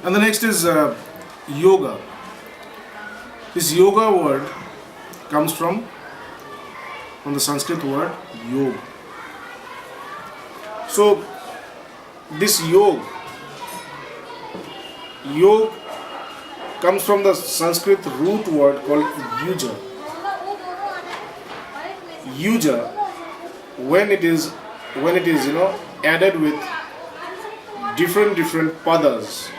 And the next is yoga. This yoga word comes from the Sanskrit word yoga. So this yoga comes from the Sanskrit root word called yuja. Yuja, when it is added with different padas,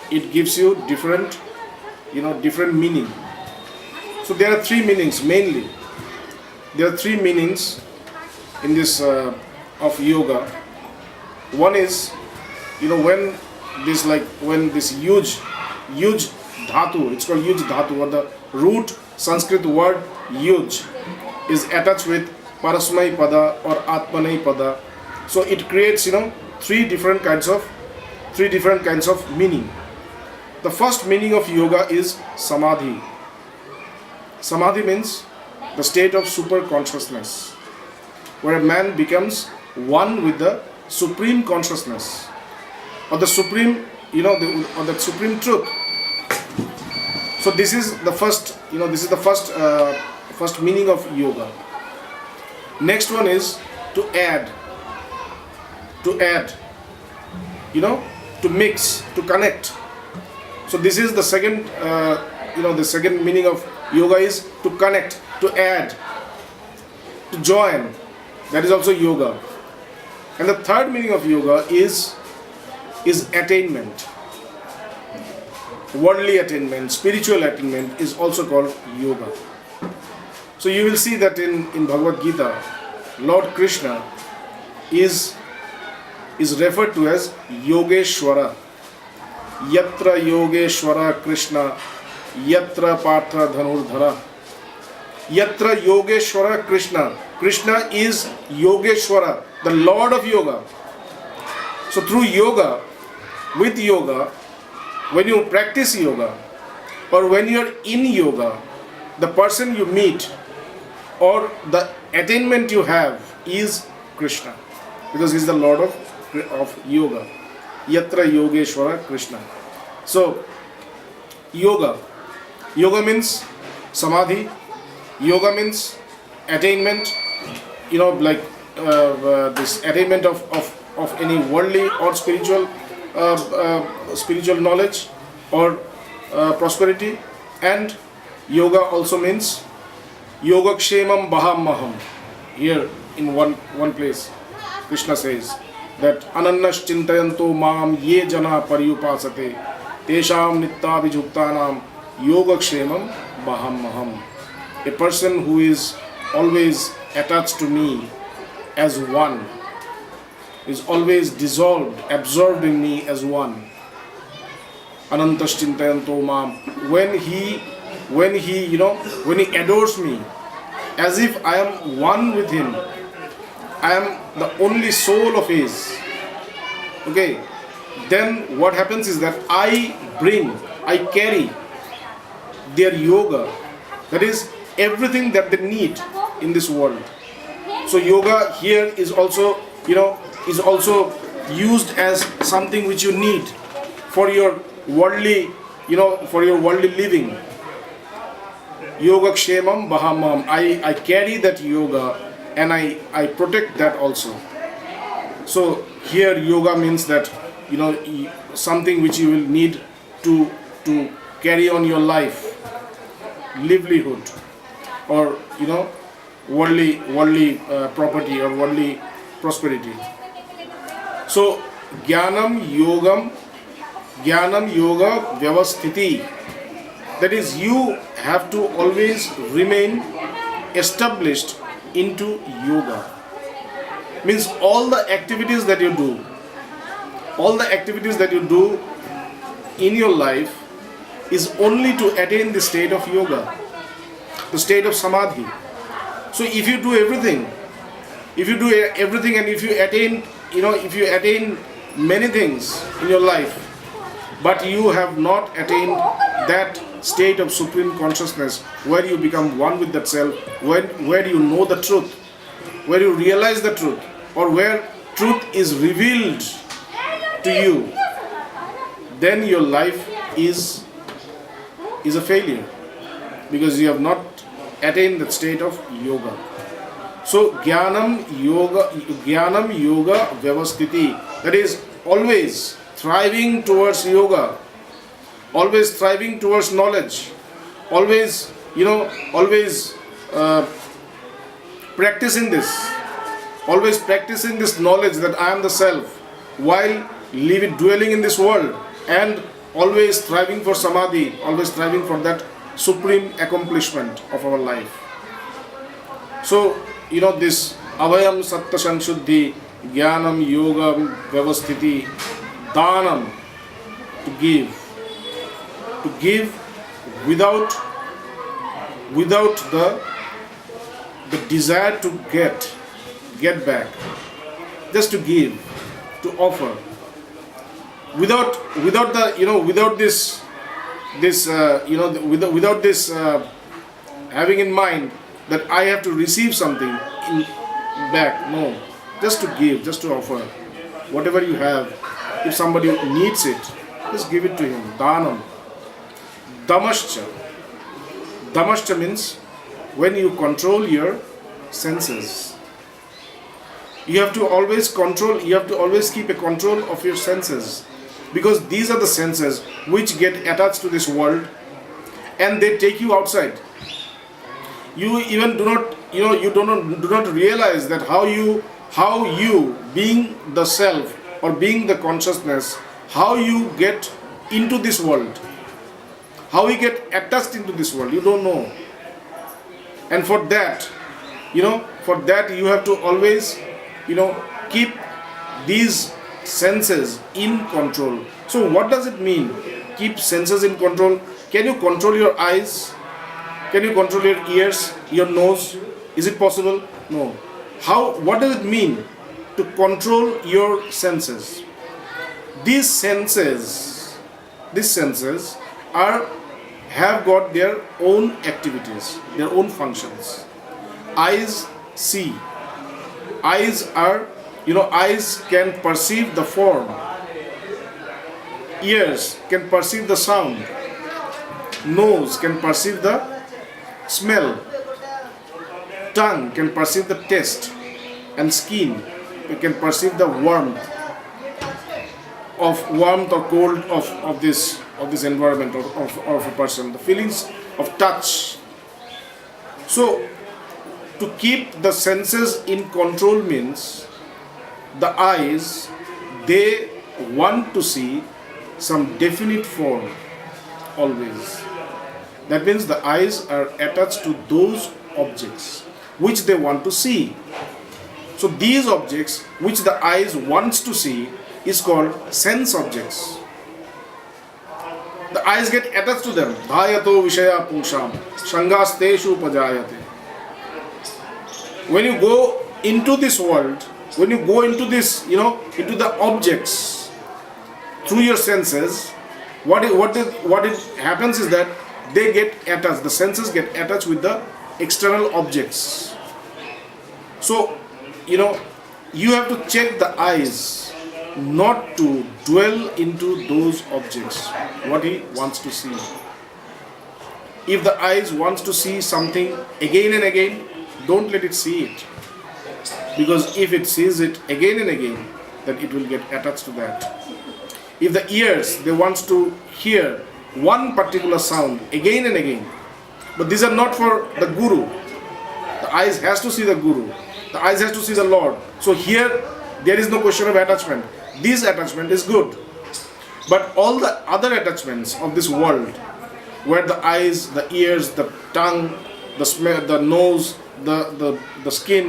it gives you different meaning. So there are three meanings mainly. There are three meanings in this of yoga. One is, when this huge dhatu, it's called huge dhatu, or the root Sanskrit word yuj is attached with parasmai pada or atmanai pada. So it creates three different kinds of meaning. The first meaning of yoga is samadhi. Samadhi means the state of super consciousness, where a man becomes one with the supreme consciousness, or the supreme, or the supreme truth. So this is the first meaning of yoga. Next one is to add, to mix, to connect. So this is the second, the second meaning of yoga is to connect, to add, to join. That is also yoga. And the third meaning of yoga is attainment. Worldly attainment, spiritual attainment is also called yoga. So you will see that in Bhagavad Gita, Lord Krishna is referred to as Yogeshwara. Yatra Yogeshwara Krishna, Yatra Partha Dhanurdhara. Yatra Yogeshwara Krishna. Krishna is Yogeshwara, the Lord of Yoga. So through yoga, with yoga, when you practice yoga, or when you are in yoga, the person you meet or the attainment you have is Krishna, because he is the Lord of yoga. Yatra Yogeshwara Krishna. So yoga means samadhi. Yoga means attainment. This attainment of any worldly or spiritual knowledge or prosperity. And yoga also means yogakshemam bahamaham. Here in one place Krishna says that anannash chintayanto mam ye jana paryupasate tesham nityabhijuktanam yogakshemam bahamaham. A person who is always attached to me as one, is always dissolved, absorbed in me as one. Anantash chintayanto mam. When he adores me as if I am one with him, I am the only soul of his. Okay, then what happens is that I carry their yoga, that is everything that they need in this world. So yoga here is also used as something which you need for your worldly living. Yogakshemam bahamam. I carry that yoga and I protect that also. So here yoga means that something which you will need to carry on your life, livelihood, or worldly property or worldly prosperity. So jnanam yoga vyavasthiti. That is, you have to always remain established into yoga. Means all the activities that you do in your life is only to attain the state of yoga, the state of samadhi. So if you do everything and if you attain many things in your life, but you have not attained that state of supreme consciousness where you become one with that self, where you know the truth, where you realize the truth, or where truth is revealed to you, then your life is a failure, because you have not attained the state of yoga. So jnanam yoga vyavasthiti, that is always thriving towards yoga, always thriving towards knowledge, always practicing this, knowledge that I am the self, while dwelling in this world, and always striving for samadhi, always striving for that supreme accomplishment of our life. So, this avayam satta sanshuddhi, jnanam yoga vyavasthiti, danam, to give without the desire to get back, just to give, to offer, without this having in mind that I have to receive something back. No, just to give, just to offer whatever you have. If somebody needs it, just give it to him. Danam. Damascha means when you control your senses. You have to always keep a control of your senses, because these are the senses which get attached to this world, and they take you outside. You even do not realize that how you being the self or being the consciousness, how you get into this world, how you get attached into this world. You don't know. And for that you have to always keep these senses in control. So what does it mean, keep senses in control? Can you control your eyes? Can you control your ears, your nose? Is it possible? No. What does it mean to control your senses? These senses have got their own activities, their own functions. Eyes see. Eyes can perceive the form. Ears can perceive the sound. Nose can perceive the smell. Tongue can perceive the taste. And skin can perceive the warmth or cold of this environment of a person. The feelings of touch. So to keep the senses in control means the eyes, they want to see some definite form always. That means the eyes are attached to those objects which they want to see. So these objects which the eyes wants to see is called sense objects. The eyes get attached to them. Dhayato vishaya pungsham shangasteshu upajayate. When you go into this world, when you go into this, into the objects through your senses, what happens is that they get attached. The senses get attached with the external objects. So, you have to check the eyes not to dwell into those objects, what he wants to see. If the eyes wants to see something again and again, don't let it see it. Because if it sees it again and again, then it will get attached to that. If the ears, they want to hear one particular sound again and again, but these are not for the Guru. The eyes has to see the Guru. The eyes has to see the Lord. So here, there is no question of attachment. This attachment is good. But all the other attachments of this world, where the eyes, the ears, the tongue, the smell, the nose, the skin,